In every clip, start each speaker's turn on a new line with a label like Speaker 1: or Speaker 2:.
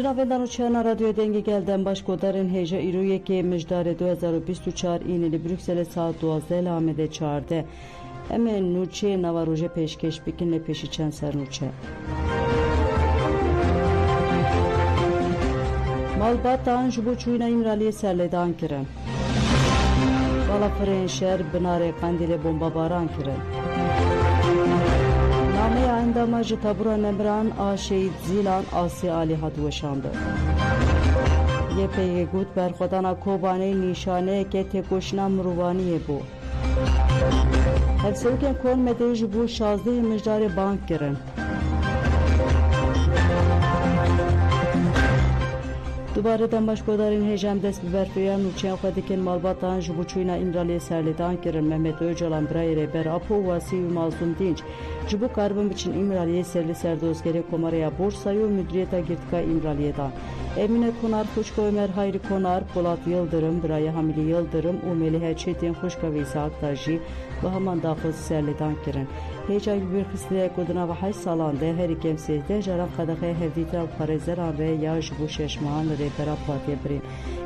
Speaker 1: جنابندان و چهان رادیو دنگی گلدن باش کدرن هیجا ایرویه که مجدار 2024 اینلی بروکسل ساعت 12 لامده 14 همه نوچه نوا روژه پیشکش بکنه پیشی چند سر نوچه مالباتان جبو چوینا ایمرالی سرلیدان کرن بالا فرین شهر بناره قندیل بمبا باران کرن نامه اندامه جتابورا نمران آشید زیلان آسی آلی هدوشانده یه پیگه گوت برخودانا کوبانه نیشانه که تکوشنا مروانیه بو هفسوکن کن مدهج بو 16 مجدار بانک کرن دوباره دنباش کدارین هجم دست ببرفریان نوچین خودکن مالباتان جبو چوینا ایمرالی سرلیدان کرن مهمت اوجالان برای ریبر اپو واسی و مازدوم دینج جبو کاربن بچین ایمرالی سرلی سردوزگری کماریا بورسای و مدیریتا گرتکا ایمرالی دان امینه کنار خوشکو امر hayri konar Polat Yıldırım, برای حملی Yıldırım و ملیه چیتین خوشکو ویساق تاجی و همان داخل سرلیدان کرن هیچای برخصده کدنا و 8 سالان ده هر کم 13 جرام خدقه هفدیتر و پارزران ره یا جبو ششمان ره برا پاتی برین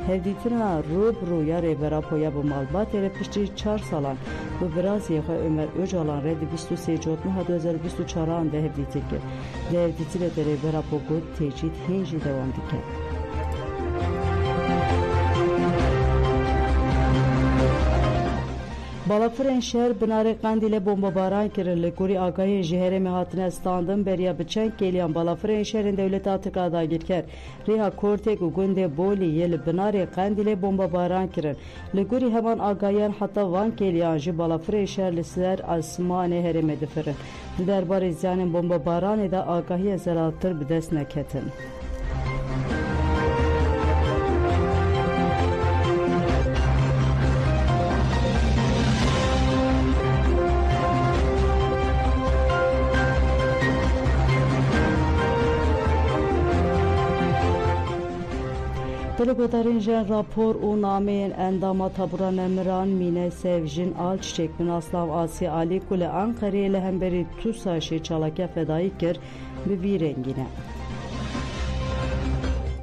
Speaker 1: هفدیتر روب یا ره برا پویا بو مالبات ره پشتی 4 سالان و برازی خواه عمر اوجالان ره 23 جوتمه 2024 ده هفدیتر کرد ده هفدیتر ره برا پو گود تیجید هنجی دوام دیکن بالافرین شهر بناره قندیل بمباران کرد لگوری آگاهی جهر مهاتن استاندن بریا بچنگ کلیان بالافرین شهرین دولت آتکا داگیر کرد ریها کورتک و گنده بولی یل بناره قندیل بمباران کرد لگوری همان آگاهیان حتی وان کلیان جی بالافرین شهر لسر اسمان هرم دفرن درباره زیان بمباران دا آگاهی زرالتر بدست نکتن Delegodarın jen rapor u nameyen endama tabura nemran mine sevjin al çiçek bin aslav asi ali kule Ankara ile hemberi tusaşi çalaka fedai kir bir rengine.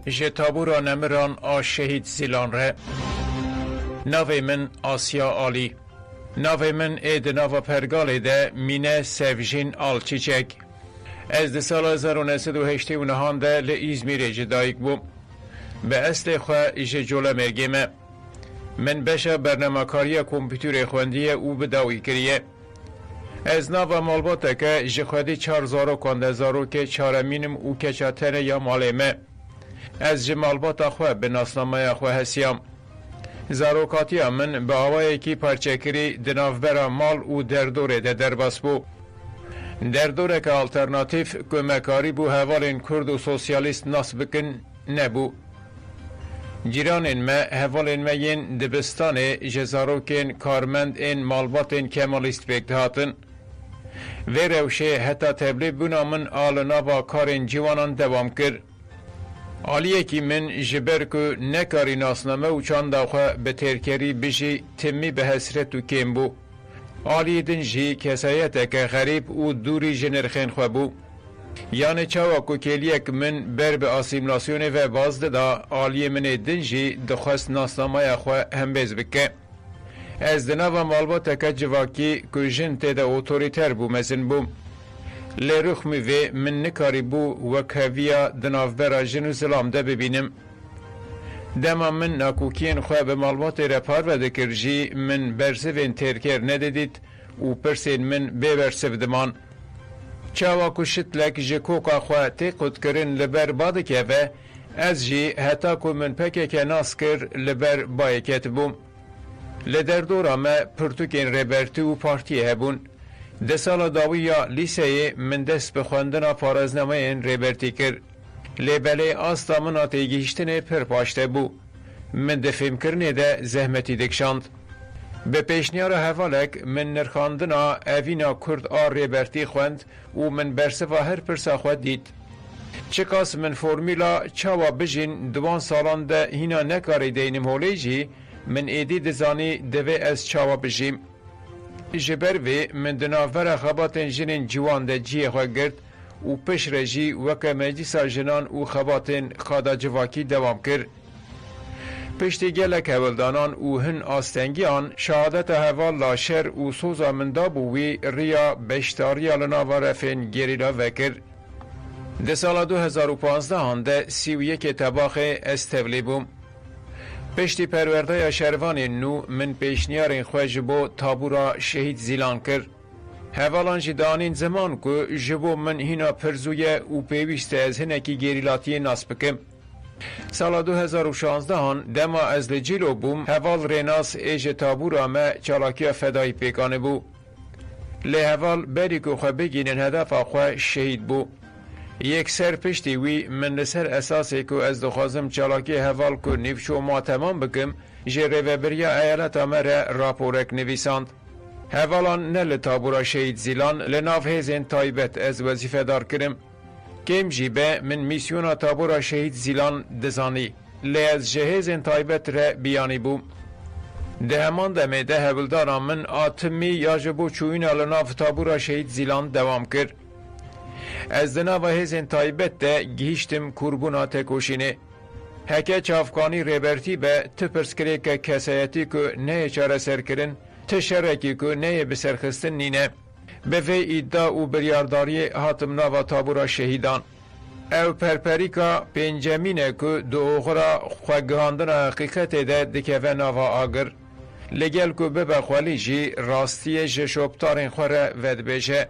Speaker 2: Je tabura nemran a şehit zilan re nave min Asya Ali nave min ed nava pergale de mine sevjin al çiçek ez de sal 1989 de le İzmir'e cedayik bu به اصل خواه ایشه جوله مرگیمه من بشه برنامه کاری کمپیوتر خوندیه او بداوی کریه از ناو مالباته که ایشه خودی 4000 کنده زارو که چارمینم او کچاتره یا مالیمه از جه مالباته خواه به ناسنامه خواه هسیام زاروکاتی من به آوائه کی پرچکری دنافبرا مال او دردوره ده درباس بو دردوره که آلترناتیف کمکاری بو هوالین کرد و سوسیالیست ناس بکن نبو جیرانین ما هوالین ما ین دبستان جزاروکین کارمند این مالباتین کمالیست بکدهاتن و روشه حتی تبلیغ بنا من آل نابا کارین جوانان دوام کر آلیه کی من جبر که نکاری ناسنامه و چند داخواه به ترکری بجی تمی به حسرت و کم بو آلیه دن جی کسایت که غریب و دوری جنرخین خواه بو یعنی چاوا کوکلیک من بر به اسیملاسیون و بازده دا آلیه من دنجی دخواست ناسنامه خواه هم بیز بکه از دناو مالبات که جواکی که جن تیده اوتوریتر بو مزن بو لرخمی و من نکاری بو و کویا دناو برا جنو زلام ده ببینم دما من ناکوکین خواه به مالبات رپار و دکر جی من برسوین ترکر ندیدید و پرسین من ببرسو دمان چاوا کشت لک جکوکا خواه تی قد کرن لبر باده که و از جی حتا که من پکه که ناس کر لبر بایکت بوم لدردورا ما پرتوکین ریبرتی و پارتی هبون ده سال داویا لیسه من دست بخواندنا پارازنامه این ریبرتی کر لیبله آستا من آتیگیشتنه پر پاشته بو من دفیم کرنه ده زحمتی دکشاند به پیشنیار حوالک من نرخاندنا اوینا کرد آر ریبرتی خوند و من برسفا هر پرسا خود دید چه کاس من فرمیلا چاوا بجین دوان سالان ده هینا نکاری دینم هولی جی من ایدی دزانی دوی از چاوا بجیم جبر وی من دناور خباتن جنین جوان ده جیه خواه گرد و پش رجی وک مجلسا جنان و خباتین خادا جواکی دوام کرد. پشتی گلک هولدانان و هن آستنگیان شهادت هوال لاشر و سوزا مندابوی ریا بشتاریا لناوار فین گریلا وکر. ده سال 2015 هنده 31 تباخ استولی بوم. پشتی پرورده شروان نو من پیشنیارین خواه بو تابورا شهید زیلان کرد. هوالان جدانین زمان که جبو من هینا پرزویه و پیوسته از هنکی گریلاتی ناس بکم. سال 2016 هن دما از لجیلو بوم هوال ریناس ایج تابورا ما چالاکی فدای پیکانه بو. لی هوال بری که خواه بگینن هدف خواه شهید بو. یک سر پشتی وی من لسر اساسی که از دخوازم چالاکی هوال که نیفشو ما تمام بکم جره و بریا ایالت آمره راپورک نویساند. هوالان نل تابورا شهید زیلان لناف هزین تایبت از وظیفه دار کرم. کم جیبه من میسیونا تابورا شهید زیلان دزانی لی از جهزین تایبت را بیانی بوم. ده همان دمه ده هبلداران من آتمی یا جبو چوینا لناف تابورا شهید زیلان دوام کرد. از دنا و هزین تایبت ده گیشتم کربونا تکوشینه. هکه چافکانی ریبرتی به تپرسکری که کسایتی که نه چاره سر کرن تشرکی که نه بسرخستن نینه. به وی ادعا و بریارداری هاتم ناوا تابورا شهیدان. او پرپریکا پنجمینه که دو اخرا خواگهاندن حقیقت ده دکوه ناوا آگر. لگل که ببخوالی جی راستی جشوبتارین خوره ود بشه.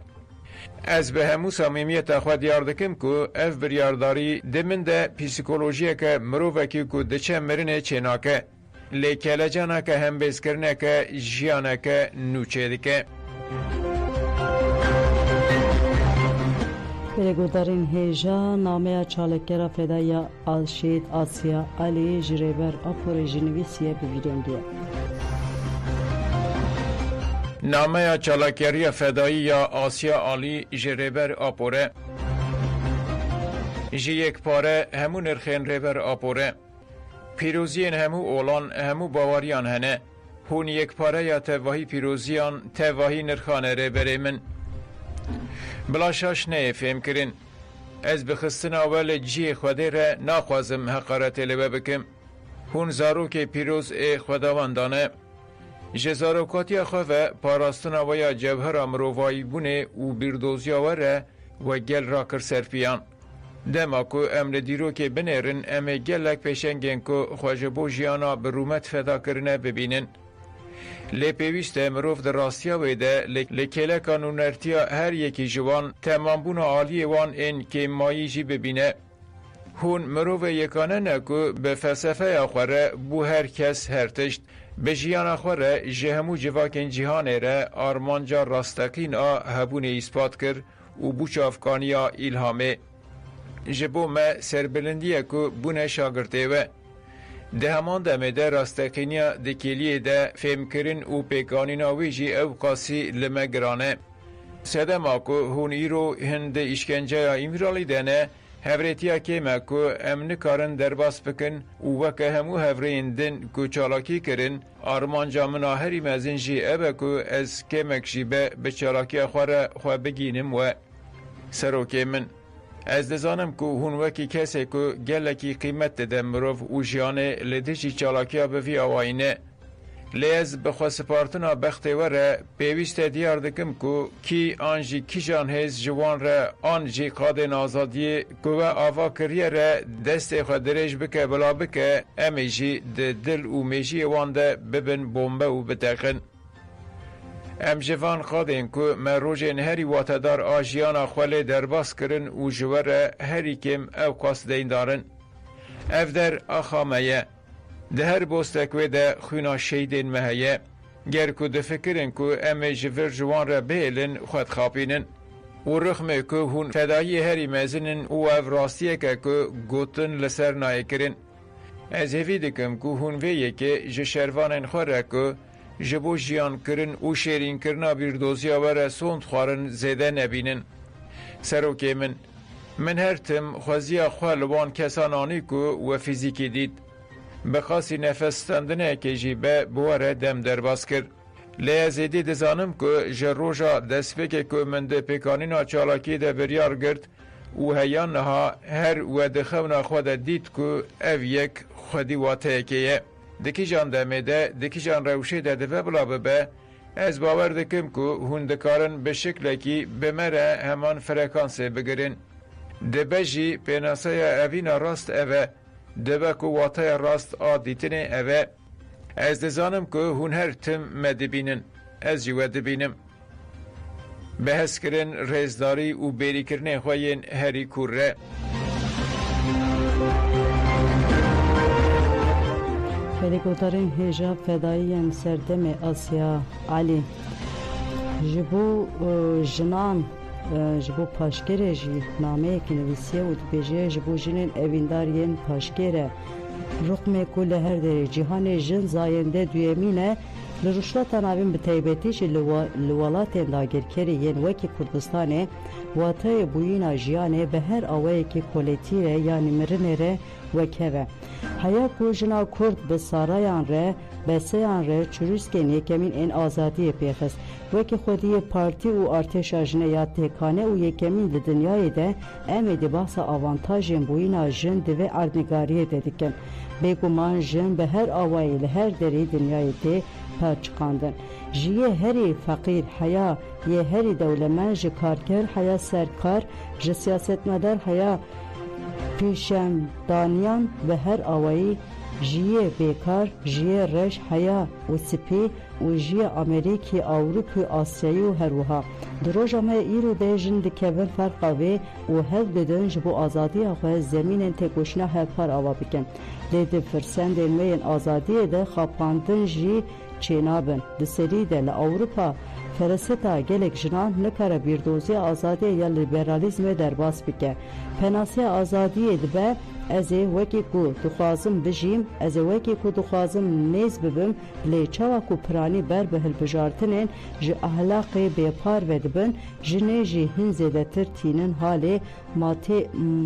Speaker 2: از به همو صمیمیت خود یاردکم که او بریارداری دمن ده پیسیکولوژیه که مروفکی که دچه مرنه چناکه. لیکل جانا که هم بیسکرنه که جیانه که نوچه دکه.
Speaker 1: Pelegodarin heja namea çalekera fedaya Alşehit Asya Ali Jireber Aporejinivisiye bivirendiye.
Speaker 2: نامه چالاکیری فدایی یا آسیا آلی جریبر آپوره جی یک پاره همو نرخین ریبر آپوره پیروزین همو اولان همو باواریان هنه هون یک پاره یا تواهی پیروزیان تواهی نرخانه ریبره من بلاشاش نه فهم کرن از بخستن اول جی خوده را ناخوازم حقارت لبه بکم هون زارو که پیروز خداوندانه جزاروکاتی خواه پاراستن ویا جوهر امروایی بونه و بیردوزی آوره و گل را کر سرپیان. دما کو امر دیرو که بنرن ام گلک پیشنگن کو خواجبو جیانا برومت فدا کرنه ببینن. لی پیویست مروف در راستیا ویده لکیله کانونرتیا هر یکی جوان تمام بونا عالی وان این که مایی جی ببینه. هون مروف یکانه نکو به فلسفه آخوره بو هر کس هر تشت به جیان خوره جهمو جواکن جهانه را آرمانجا راستقین هبونه اثبات کر و بوچ افکانیا الهامه. جبو ما سربلندیه که بونه شاگرده و ده همان دمه ده راستقینیا دکیلیه ده فهم کرن و پیکانینا ویجی او قاسی لمگرانه. سدما که هون ایرو هند اشکنجه ایمرالی دنه هفریتیا که مکو امن کارن درباس بکن و وکه همو هفرین دن کو چالاکی کرن آرمان جامنا هری مزین جی ابه کو از که مکشی به چالاکی خواه بگینم و سروکی من. از دزانم که هون وکی کسی که گلکی قیمت ده مروف و جیانه لدهشی چالاکی ها بفی آواینه. لیز بخوا سپارتنا بخته وره پیویست دیار دکم که کی آنجی کی جان هیز جوان ره آنجی قادن آزادی که آوا کریه ره دست خود درش بکه بلا بکه امی جی دل و میجی وانده ببن بومبه و بتقن. ام جوان قادن که مروجین هری واتدار آجیانا خوله درباس کرن و جوره هری کم او قاس دین دارن. اف در آخامه ده هر بوستکوی ده خونا شیدین مهیه گر که ده فکرن که امی جور جوان را بیلن خود خاپینن و رخمه که هون فدایی هری مزنن و او راستیه که گوتن لسر نای کرن. از هفی دکم که هون ویه که جشروانن خوره که جبو جیان کرن و شیرین کرنا بیردوزی آوره سوند خوارن زیده نبینن. سروکی من هر تم خوزی خوالوان کسانانی که و فیزیکی دید بخاصی نفس تندنه که جیبه بواره دم درباس کرد. لیازیدی دزانم که جروجا دست بکه که من ده پیکانینا چالاکی ده بریار گرد و هیانها هر و دخونا خود دید که او یک خودی واته که دکی جان دمیده دکی جان روشه ده و بلا ببه از باور دکم که هندکارن به شکلی که بمره همان فرکانس بگرین دبجی پیناسای اوینا راست اوه دبه که واته راست آدیتنه اوه از دزانم که هون هر تم مدبینن از جو دبینم بحث کرن رزداری و بیری کرنه خواهین هری کوره
Speaker 1: هلیکوپترین هیجا فدایی سردم آسیا علی جبو جنان جبو پاشکره جی نامه که نویسیه و دبیجه جبو جنین اویندارین پاشکره رقم کل هر دری جهان جن زاینده دویمینه لرشلتا نابین به تایبتیش لولات داگرکری ین وکی کردستانه واتای بوینا جیانه به هر آوه که کلیتیره یعنی مرنره وکوه حیا کوجنا کرد به سارایان ره بسیان ره چروسکن یکمین این آزادی پیخست وکی خودی پارتی و ارتش آجنه یا تکانه و یکمین ده دنیای ده امیدی بحث آوانتاجین بوینا جن دوه اردنگاریه ددیکن بگومان جن به هر آوائل هر دری دنیای ده پرچکاندن جیه هری فقیر حیا یه هری دولمن جی کارگر حیا سرکار جی سیاست مدار حیا پیشم دانیان و هر آوایی جیه بیکار جیه رش حیا و سپی و جیه امریکی اوروپی آسیایی و هروها دروج همه ایرو ده جند کبن فرقاوی و هر بدن جبو آزادی آخواه زمین تکوشنا هر پر آوا بکن لیده فرسند این آزادی ده خاپاندن جی چینابن دسری ده لأوروپا فرستا گلک جنان نکاره بیردوزی آزادی یا لیبرالیزم در باس بکه پناسی آزادی دبه از وکی کو دخوازم بجیم از وکی کو دخوازم نیز ببم لیچاوا کو پرانی بر به البجارتنین جی احلاقی بیپار ودبن جنه جی هنزیده تر تینن حالی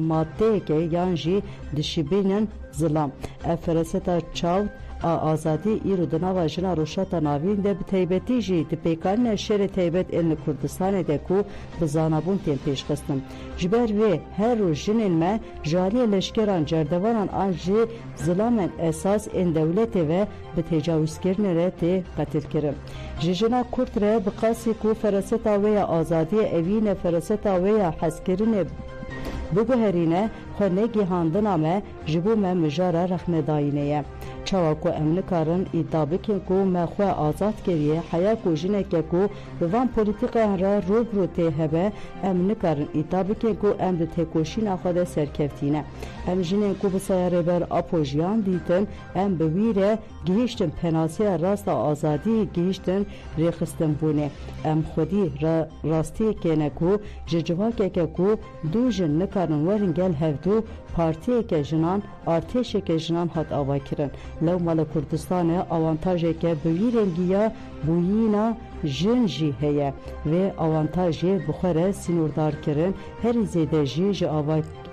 Speaker 1: ماده که یان جی دشبینن ظلام افرستا چاو آزادی ایرو دناوا جنا روشتا ناوین ده بتیبتی جی دپیکان شر تیبت این کردستان ده کو بزانابون تین پیش خستم جبر و هر رو جنین ما جالی لشکران جردوانان آنجی ظلامن اساس این دولت و بتجاوز کرنه ره تی قتل کرم جنا کرد ره بقاسی کو فرستا و آزادی اوین فرستا و حسکرین بگوهرینه خونگی هاندنامه جبو من مجاره رخنه داینه چاواکو امن کارن ایدابه که کو مخوا آزاد کریه حیا کو جنه که کو بوان پولیتیک را روبرو ته هبه امن کارن ایدابه که کو ام د تکوشین خود سرکفتینه ام جنه کو بسیاره بر اپوژیان دیتن ام بویره گیشتن پناسی راست آزادی گیشتن ریخستن بونه ام خودی راستی که نکو ججواک که کو دو جن نکارن ورنگل هفدو پارتی که جنان ارتش که جنان هات آوا کرن لو مال کردستان آوانتاژی که بویرنگیا بوینا جنجی هیا و آوانتاژی بخوره سینوردار کرن هر زیده جی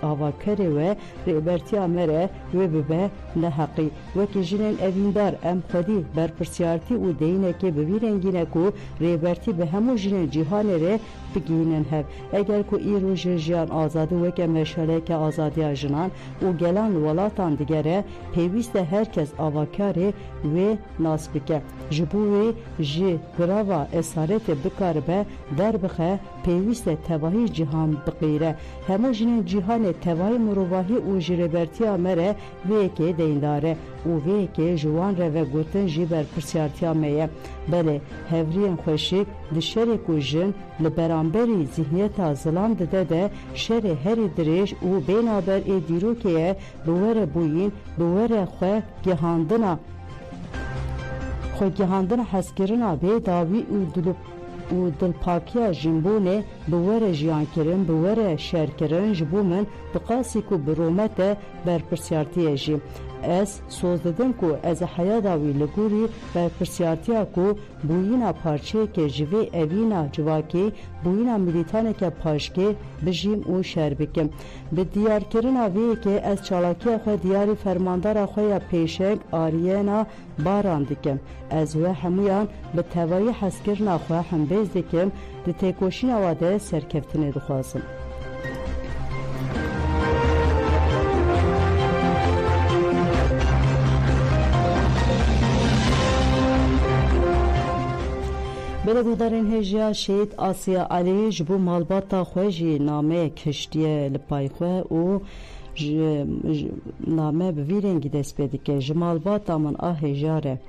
Speaker 1: آوا کری و ریبرتی آمره و ببه لحقی و که جنین اویندار ام خودی بر پرسیارتی و دینه که بویرنگینه کو ریبرتی به همو جنین جیهان ره بگینن هف اگر کو ایرو جیان آزاده و که مشاله که آزادی جنان و گلان ولاتان دیگره پیوست هرکس آواکاره و ناس بکه جبوی جی گراوا اسارت بکاربه در بخه پیوست تواهی جهان بقیره همو جنین جیهان تواهی مروواهی و جربرتی آمره و که دینداره و که جوان رو و گوتن جی بر پرسیارتی آمیه بله هورین خوشی دشری کو جن لبرانبری ذهنیت ظلام ده شر هری دریش و بینابر ای دیرو که بوره بوین بوره خواه گهاندنا خودگهاندن حسکرنا به داوی و دلپاکیا جنبونه بوره جیان کرن بوره شر کرن جبو من بقاسی کو برومت بر پرسیارتی جی از سوزدن کو از حیا داوی لگوری بر پرسیارتیا کو بوینا پارچه که جوی اوینا جواکی بوینا ملیتانه که پاشکه بجیم او شر بکم به دیار کرن آوی که از چالاکی خو دیاری فرماندار خو پیشنگ آرینا باران دکم از و همویان به توایی حسکرنا خو هم بیز دکم ده تکوشین آواده سرکفتنه دخوازم بلگودارین هجیا شهید آسیا علی جبو مالباتا خوژی نامه کشتیه لپایخوه و نامه بویرنگی دست پیدا که جمالباتا من آهجاره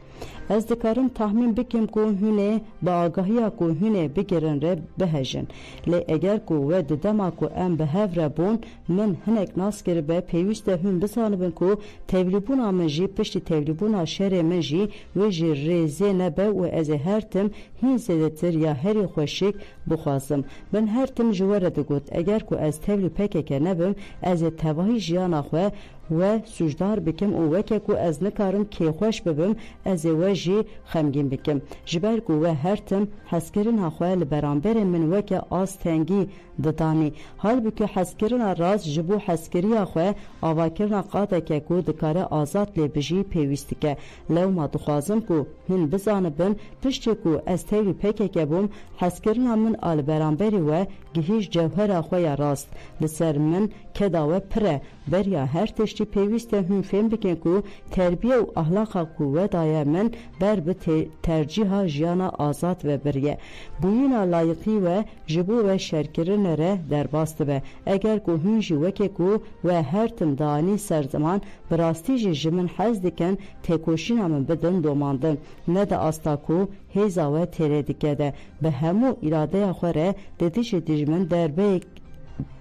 Speaker 1: از دکارم تحمین بکیم که هنه با آگاهی که هنه بگیرن ره بهجن لی اگر که و ددما که ام به هفره بون من هنک ناس کر به پیوست هم بسانبن که تولیبون آمن جی پشتی تولیبون شهر من جی و جی ریزه نبه و از هر تم هین زدتر یا هری خوشک بخوازم من هر تم جواره دگود اگر که از تولی پکه که نبم از تواهی جیان خواه و سوجدار بکم و وکه کو از نکارم که خوش ببم از وجی خمگین بکم جبر کو و هر تم حسکرین اخوال برانبر من وکه آس تنگی ددانی حال بکه حسکرین راز جبو حسکری اخواه آواکرین قاده که کو دکاره آزاد لبجی پیوستی که لو ما دخوازم کو هن بزانبن پشتی کو از تیوی پکه که بوم حسکرین من آل برانبری و گهیش جوهر اخواه راست لسر من کداوه پره بریا هر تشتی پیوسته هم فهم بکن که تربیه و اخلاق قوه دایه من بر به ترجیح جیانا آزاد و بریه بوینا لایقی و جبو و شرکرین ره در باست به اگر که هم جوکه که و هر تم دانی سرزمان براستی جمن حز دکن تکوشین همون بدن دوماندن نه ده آستا که هیزا و تیره دکه ده به همو اراده خوره دیدیش دیجمن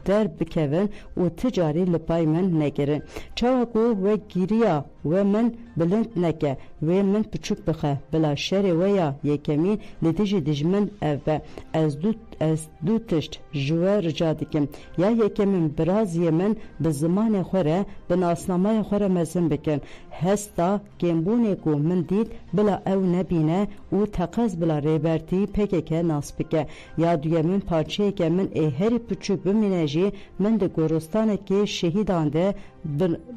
Speaker 1: در بکوین و تجاری لپای من نگیرن چاوکو و گیریا و من بلند نکه و من پچوک بخه بلا شر و یا یکمی لدیج دجمن اوه از دو تشت جوه رجا دکم یا یکمین برازی من به زمان خوره به ناسنامه خوره مزن بکن هستا گمبونه کو من دید بلا او نبینه و تقاز بلا ریبرتی پکه که ناس بکه یا دویمین پارچه که من هری پچوک بمینجی من ده گورستانه که شهیدان ده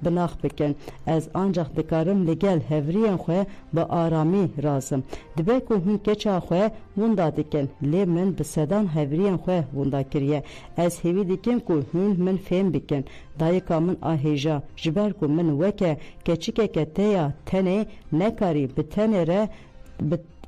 Speaker 1: بناخ بکن از آنجاق دکارم لگل هفرین خواه با آرامی رازم دبه که هون کچا خواه وندا دکن لی من بسدان هفرین خواه وندا کریه از هیوی دکن که هون من فهم بکن دایکا من آهیجا جبر که من وکه کچکه که تیا تنه نکاری بتنه ره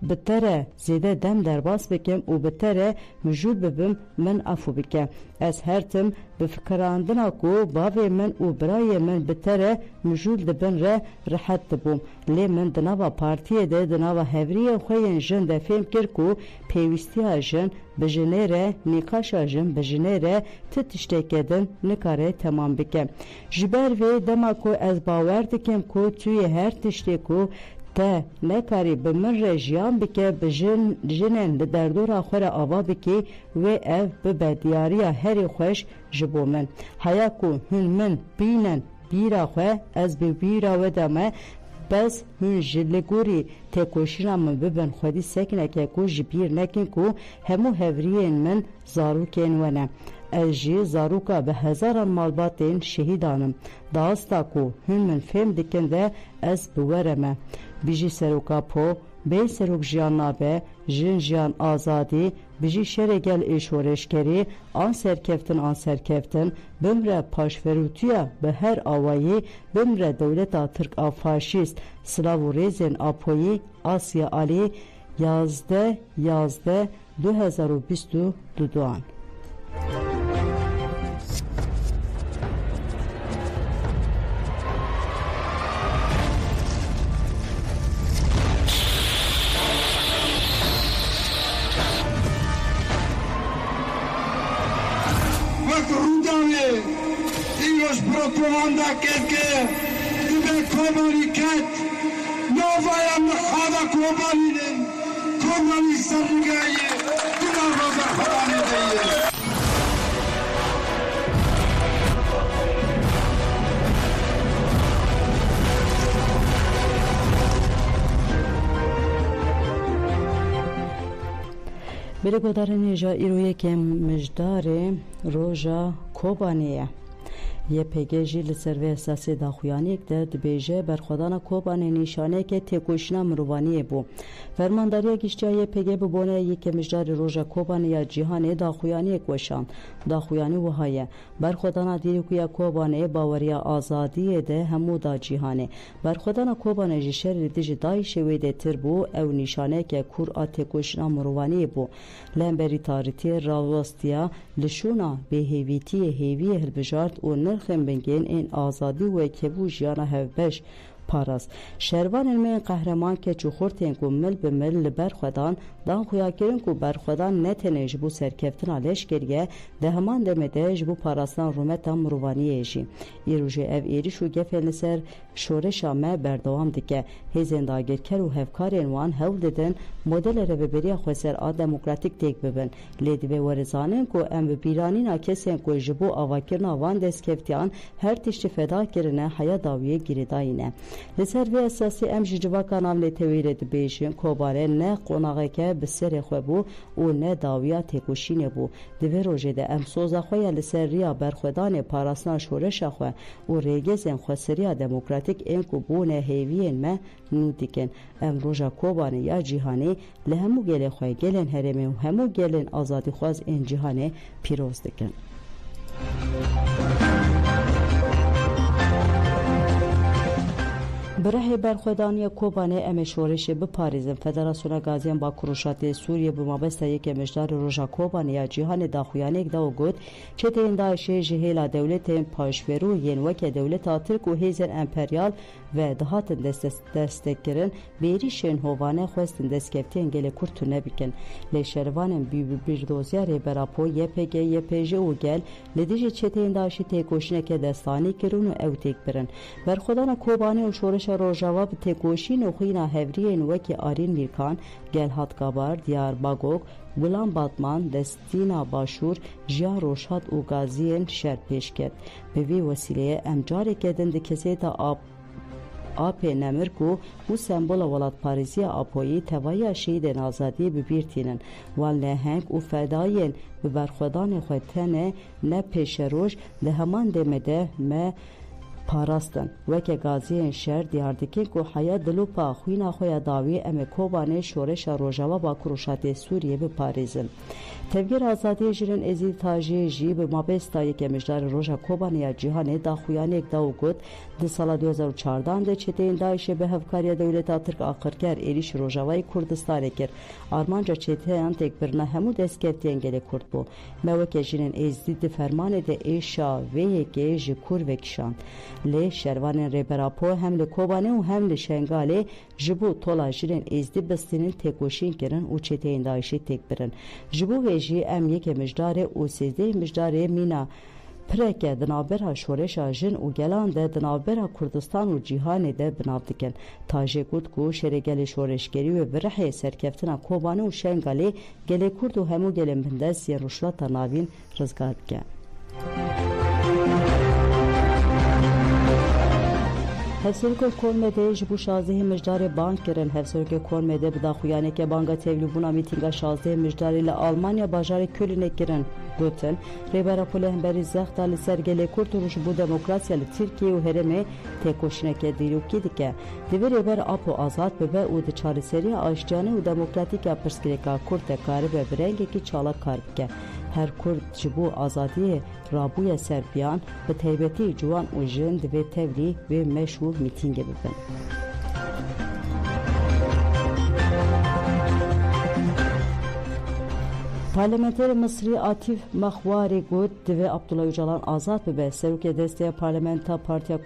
Speaker 1: بتره زیده دم در باس بکم و بتره مجود ببم من افو بکم از هر تم بفکراندنا کو باوی من و برای من بتره مجود دبن ره راحت دبوم لی من دناوا پارتیه ده دناوا هوریه خوین جن ده فهم کر کو پیوستی ها جن بجنه ره نیکاش ها جن بجنه ره تتشته کدن نکاره تمام بکم جبر وی دما کو از باور دکم کو توی هر تشته کو تا نکاری به من رجیان بکه به جنن لدردور آخر آوا بکی و او به بدیاری هری خوش جبو من حیا کو هن من بینن بیرا خواه از بیرا و دمه بس هن جلگوری تکوشینا من ببن خودی سکنه که کو جبیر نکن کو همو هورین من زاروکین ونه اجی زاروکا به هزاران مالباتین شهیدانم داستا کو هن من فهم دکن ده از بورمه بیجی سروکا پو بی سروک جیان نابه جن جیان آزادی بیجی شرگل ایشورشکری آن سرکفتن بمره پاشفروتیا به هر آوایی بمره دولتا ترک آفاشیست سلاو ریزن آپویی آسیا آلی 11/11/2022
Speaker 3: propaganda که دیگه کمالی کت نووایم خدا کمالیه کمالی سرگایه دیگه روزا خدا نیده
Speaker 1: بله گودارن ایجا ایرویه که مجدار روژا کوبانیه YPG jî li ser vê esasê daxuyaniyek de dibêje berxwedana Kobanê nîşaneyeke têkoşîna mirovaniyê bû. Fermandariya giştiya YPG bi boneyê yekê mijdarê roja Kobanê ya cîhanê daxuyaniyek weşand. Daxuyanî wiha ye. Berxwedana dîrîkuya Kobanê baweriya azadiyê de hemû da cîhanê. Berxwedana Kobanê ji şerê dijî Daişê wê de tir bû, ew nîşaneyeke kur a têkoşîna mirovaniyê bû. Lemberî tarîtiyê rawastiya li şûna bêhêvîtiyê hêviyê hilbijart û nirxên bingên ên azadî û kebû jiyana hevbeş paras. Şervanên me yên qehreman keç û xurtên ku mil bi mil li ber xwedan dan xuyakirin ku berxwedan ne tenê ji bo serkeftina leşkeriye de heman demê de ji bo parastan rûmeta mirovaniyê jî. Îro jê ev êriş û gefên li ser şoreşa me berdewam dike. Hêzên dagirker û hevkarên wan hewl didin modela rêveberiya xweser a demokratîk têk bibin. Lê divê were zanin ku em bi bîranîna kesên ku ji bo avakirina wan destskeftiyan her tiştî feda kirine heya dawiyê girêdayî ne. Li ser vê esasî em ji civaka Navnetewî re dibêjin Kobanê ne qonaxeke bi serê xwe bû û ne dawiya têkoşînê bû. Di vê rojê de em soza xwe ya li ser riya berxwedanê parastina şoreşa xwe û rêgezên xweseriya demokratîk ên ku bûne hêviyên me nû dikin. Em roja Kobanê ya cîhanê li hemû gelê xwe, gelên herêmê û hemû gelên azadîxwaz ên cîhanê pîroz dikin. Birehê berxwedaniya Kobanê em ê şoreşê biparêzin. Federasyona Gaziyan Bakur û Şatiyê Sûriyê bi mabesta yekê mijdarê roja Kobanê ya cîhanê daxuyaniyek da û got çeteyên Daişê ji hêla dewletên paşverû yên weke dewleta Tirk û hêzên emperyal ve dihatin destekkirin bêrîşên hovane xwestin destkeftiyên gelê Kurd tune bikin. Lê şervanên bîrdozya rêberapo YPG, YPJ û gel li dijî çeteyên Daişî têkoşîneke destanî kirin û ew têk birin. Berxwedana Kobanê û şoreşa rojava bi têkoşîn û xwîna hevriyên wekî Arîn Mîrkan, Gelhatgabar, Diyarbagok, Gulan Batman, Destîna Başûr, jiya Roşhat û gaziyên şer pêş ket. Bi vî wesileyê em careke din di kesêta AP nemir ku bu sembola welatparêziya Apoyî tevaya şehîdên azadiyê bibîrtînin. Wan leheng û fedayên bi berxwedanê xwe tene ne pêşeroj li heman demê de me parastin. Weke gaziyên şer diyar dikin ku heya dilûpa xwîna xwe ya dawî em ê Kobanê şoreşa Rojava Bakur û Şatiyê Sûriyê biparêzin. Tevgîr azadiyê Jirin Ezî Tajiyê jî bi mabesta yekê mijdarê roja Kobanê ya cîhanê daxuyaniyek da û got di sala 2014 de çeteyên Daişê bi hevkariya dewleta Tirk aqirker êrişî Rojavayê Kurdistanê kir. Armanca çeteyan têkbirina hemû destkeftiyên gelê Kurd bû. Me weke Jirin Ezî di fermanê de êşa vê yekê ji kur vekişand. Lê şervanên rêberapo hem li Kobanê û hem li Şengalê ji bo tola Jirin Ezî bistînin têkoşîn kirin û çeteyên Daişê têk birin. Ji bo vê jî em yekê mijdarê û sêzdehê mijdarê mîna pireke di navbera şoreşa jin û gelan de di navbera Kurdistan û cîhanê de binav dikin. Tajê got ku şeregelê şoreşgerî û birehê serkeftina Kobanê û Şengalê gelê Kurd û hemû gelên bindest yên rûşlata navîn rizgar bike. Hevserokê Kormedê ji bo 16 mijdarê bang kirin. Hevserokê Kormedê bi daxuyaneke banga tevlîbûna mîtînga 16 mijdarê li Almanya bajarê Kölnê kirin. Gotin rêbera hemberî zexta li ser gelê Kurd û ji bo demokrasiya li Tirkiye û herêmê têkoşîneke dîrokî dike. Divê rêber Apo azad bibe û di çareseriya aştiyanê û demokratîka pirsgirêka Kurd de karibe bi rengekî çalak kar bike. Her Kurd ji bo azadiyê rabûya serbiyan bi taybetî ciwan û jin divê tevlî vê meşhûr mîtîngê bibin. Parlamenter Mısrî Atif Maxwarî got divê Abdullah Öcalan azad bibe. Serokê desteya Parlamenta Partiya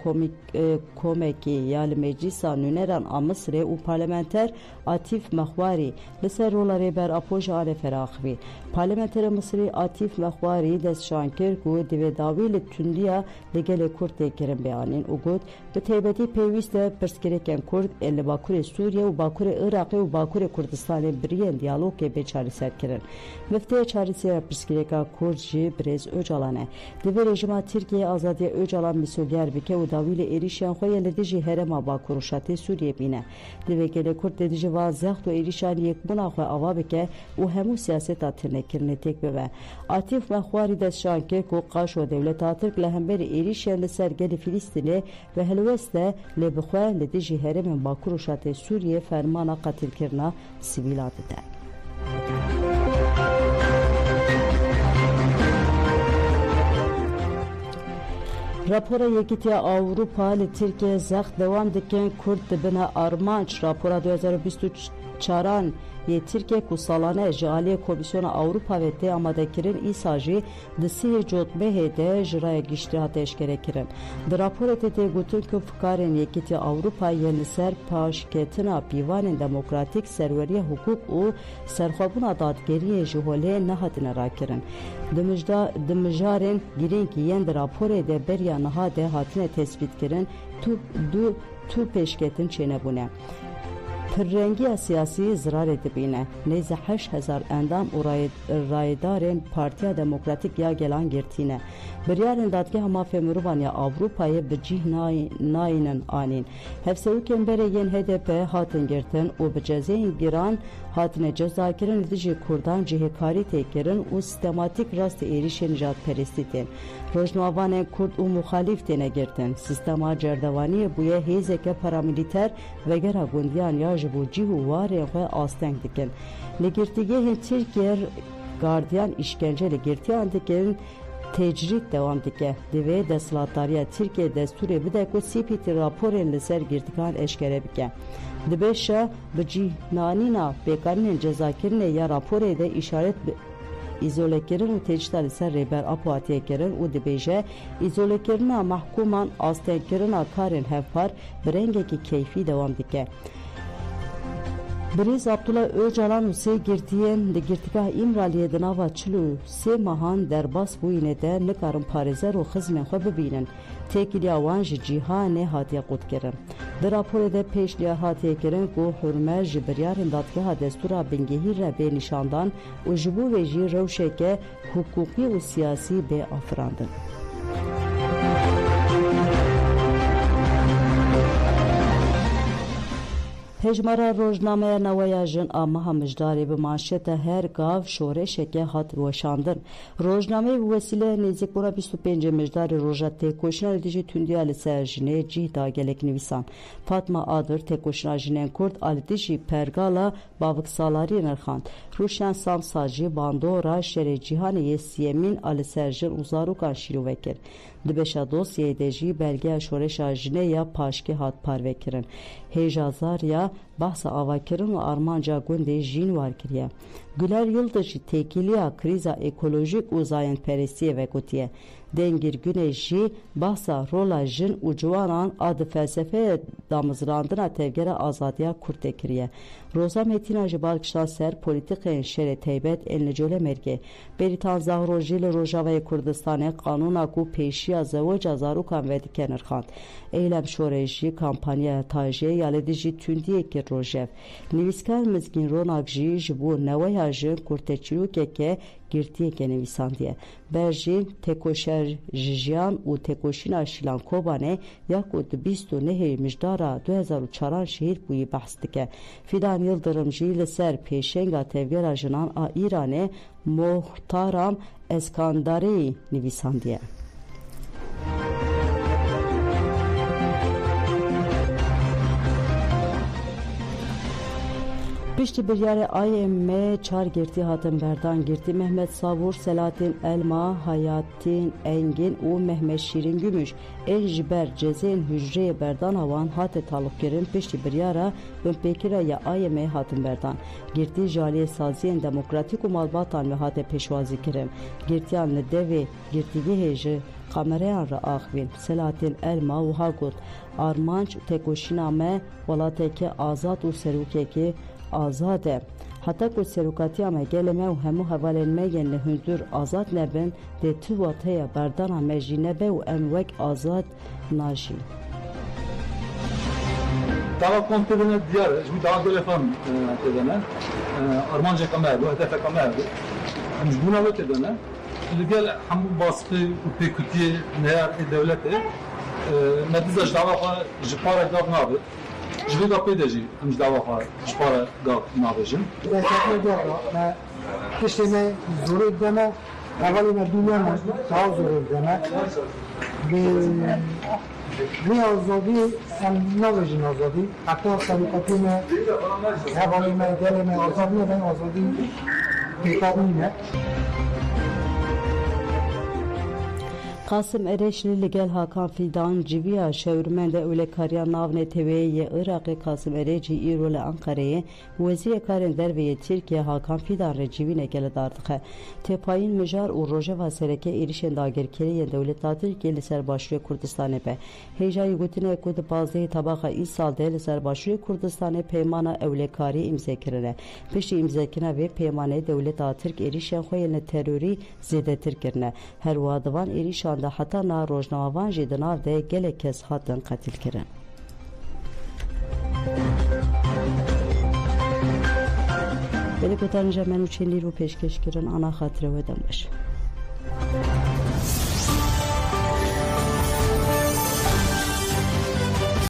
Speaker 1: Komekî ya li Meclîsa Nûneran a Misrê û parlamenter Atif Maxwarî li ser rola rêber Apo ji alê feraxivî. Parlamenter Mısrî Atif Maxwarî destşan kir ku divê dawî li tundiya li gelê Kurd tê kirin beyanîn û got به تایبەتی پێویستە پرسگirêkên Kurd ên li Bakurê Sûriye û Bakurê Iraqê û Bakurê Kurdistanê biriyên diyalogê bê çareserkirin. Mifteya çaresera pirsgirêka Kurd jî Birêz Öcalan e. Divê rejima Tirkiye azadiya Öcalan misûlger bike û dawî li êrişiyan xwe ye li dijî herêma Bakur û Şatê Sûriyê bîne. Divê gelê Kurd li dijî va zext û êrişan yekbûna xwe ava bike û hemû siyaseta tirnekirine têk bibe. Atif Mexwarî destşan kir ku qaş û dewleta Tirk li hemberî êrişiyan li ser gelê Filîstînê ve helwest e lê bixwe li dijî herêmên Bakur û Şatê Sûriyê fermana qetilkirina sivîlan dide. Rapora Yekîtiya Awropa li Tirkiye zext dewam dikin Kurd dibine armanc. Rapora 2024 yê Tirkiye ku salane ji aliyê Komîsyona Awropa ve tê amadekirin îsa jî di sihê cotmehê de ji raya giştî hate eşkerekirin. Di raporê tê gotin ku fikarên Yekîtiya Awropa yên li ser paşketina pîvanên demokratîk, serweriya hukuk û serxwebûna dadgeriyê ji holê nehatine rakirin. Di mijarên girîng yên di raporê de beriya niha de hatine tespîtkirin tu pêşketin çênebûne. Pirrengiya siyasî zirarê dibîne. Nêzî 8,000 endam û rayedarên Partiya Demokratîk ya Gelan girtîne. Biryarên Dadgeha Mafê Mirovan ya Awropayê bi cih nayînin anîn. Hevserokên berê yên HDP hatin girtin û bi cezayên giran hatine cezakirin li dijî Kurdan cihêkarî têkirin û sistematik rastî êrişên nijadperestî tên. Rojnavanên Kurd û muxalîf têne girtin. Sistema cerdevaniyê bûye hêzeke paramilîter vegera gundiyan ya ji bo cih û warên xwe asteng dikin. Li girtîgehên Tirkiye gardiyan îşkence li girtiyan dikin tecrit devam dike. Divê desthilatdariya Tirkiye destûrê bide ku CPT raporên li ser girtikan eşkere bike. Dibêje bi cîhnanîna pêkanînên cezakirinê ya raporê de îşaret îzolekirin û tecrîta li ser rêber Apo hatiye kirin û dibêje îzolekirina mehkûman astengkirina karên hevpar bi rengekî keyfî dewam dike. Birêz Abdullah Öcalan û sê girtiyên li girtîgeha İmraliyê di nava 43 mehan derbas bûyînê de nikarin parêzer û xizmên xwe bibînin. Têkiliya wan ji cîhanê hatiye qutkirin. Di raporê de pêşliya hatiye kirin ku hurme ji biryarên dadgeha destûra bingehîr re bê nîşandan û ji bo vê jî rewşeke hukukî û siyasî bê afirandin. Hejmara rojnameya neweya jin a meha mijdarê bi manşeta her gav şoreşeke hat weşandin. Rojnameyê bi wesîleyê nêzîkbûna 25 mijdarê roja têkoşîna li dijî tundiya li ser jinê cih da gelek nivîsan. Fatma Adır têkoşîna jinên Kurd a li dijî pergala baviksalarî nirxand. Rûşen Samsa jî bandora şerê cîhanê yê siyemîn a li ser jin û zarokan şîrove kir. Di beşa dosyayê de jî belgeya şoreşa jinê ya paşkê hat parvekirin. Hêja Zarya bahsa avakirin û armanca gundê jîn war kiriye. Güler Yıldız jî têkiliya krîza ekolojik û zayenperestiyê vegotiye. Dengir Güneş jî bahsa rola jin û ciwanan a di felsefeyê damizrandina tevgera azadiya Kurd kiriye. Roza Metina ji balkişan ser polîtikên şerê taybet ên li Colemêrgê. Beritan Zahro jî li Rojavayê Kurdistanê qanûna ku pêşiya zeweca zarokan vedike nirxand. Eylem şorê jî kampanyaya tajiyê ya li dijî tundiyê kir rojev. Nivîskar Mizgîn Ronak jî ji bo neweya jin kurtçîrokeke girtiyeke nivîsandiye. Ber jî têkoşer ji jiyan û têkoşîna Şîlan Kobanê ya ku di 29 mijdara 2004 şehîd bûyî behs dike. Fidan Yıldırım jî li ser pêşenga tevgera jinan a Îranê Mohtaram Eskandarî nivîsandiye. Piştî biryarê IMF çar girtî hatin berdan girtî Mehmet Savur, Selahattin Elma, Hayattin Engin û Mehmet Şîrin Gümüş ên ji ber cezên hücreyê berdana wan hate talûkirin piştî biryara binpêkira ya IMF hatin berdan. Girtî ji aliyê saziyên demokratîk û malbatan ve hate pêşwazî kirin. Girtiyan li devê girtîgehê ji kamereyan re axivîn. Selahattin Elma wiha got armanc têkoşîna me welateke azad û serokekê azad e. Heta ku serokatiya me gelê me û hemû hevalên me yên li hundir azad nebin dê tu wat heye berdana me jî nebe û em wek azad najîn.
Speaker 4: dava kontedene diyar, şimdi daha telefon tedene, Armanca kamerdu, hedefe kamerdu. Buna ve tedene, gel hamu baskı pekutiye neyar devlete, netice dava jipara gav nabe. Jvi da pedeji, dava jipara gav nabejim.
Speaker 5: Destekle doğru. İşte zoru deme, evvelime dünyanın daha zoru deme. Ne azadi, sen ne vecin azadi? Hatta sarıkatime, evvelime, gelime azadi, ben azadi tekabine.
Speaker 1: Kasım Ereşli Ligel Hakan Fidan Civiya Şevrmende Öyle Karya Navne TV'ye Irak'ı Kasım Ereci İrole Ankara'ya Veziye Karen Derve'ye Türkiye Hakan Fidan Recivine geled artık. Tepayın Mejar u Rojava Sereke erişen dagir keriyen devlet tatil geli ser başlıyor Kurdistan'e be. Heyjayı gutine kudu bazı tabaka İsal deli ser başlıyor Kurdistan'e peymana Öyle Kari imzekirine. Peşi imzekine ve peymane devlet Türk erişen khoyene terörü zedetir kirine. Her vadavan erişan da hatta na rojnavavan jidinav de gelek kes hatın katil kirin. Beni kotarınca men uçenliği peşkeş kirin ana hatırı ve demiş.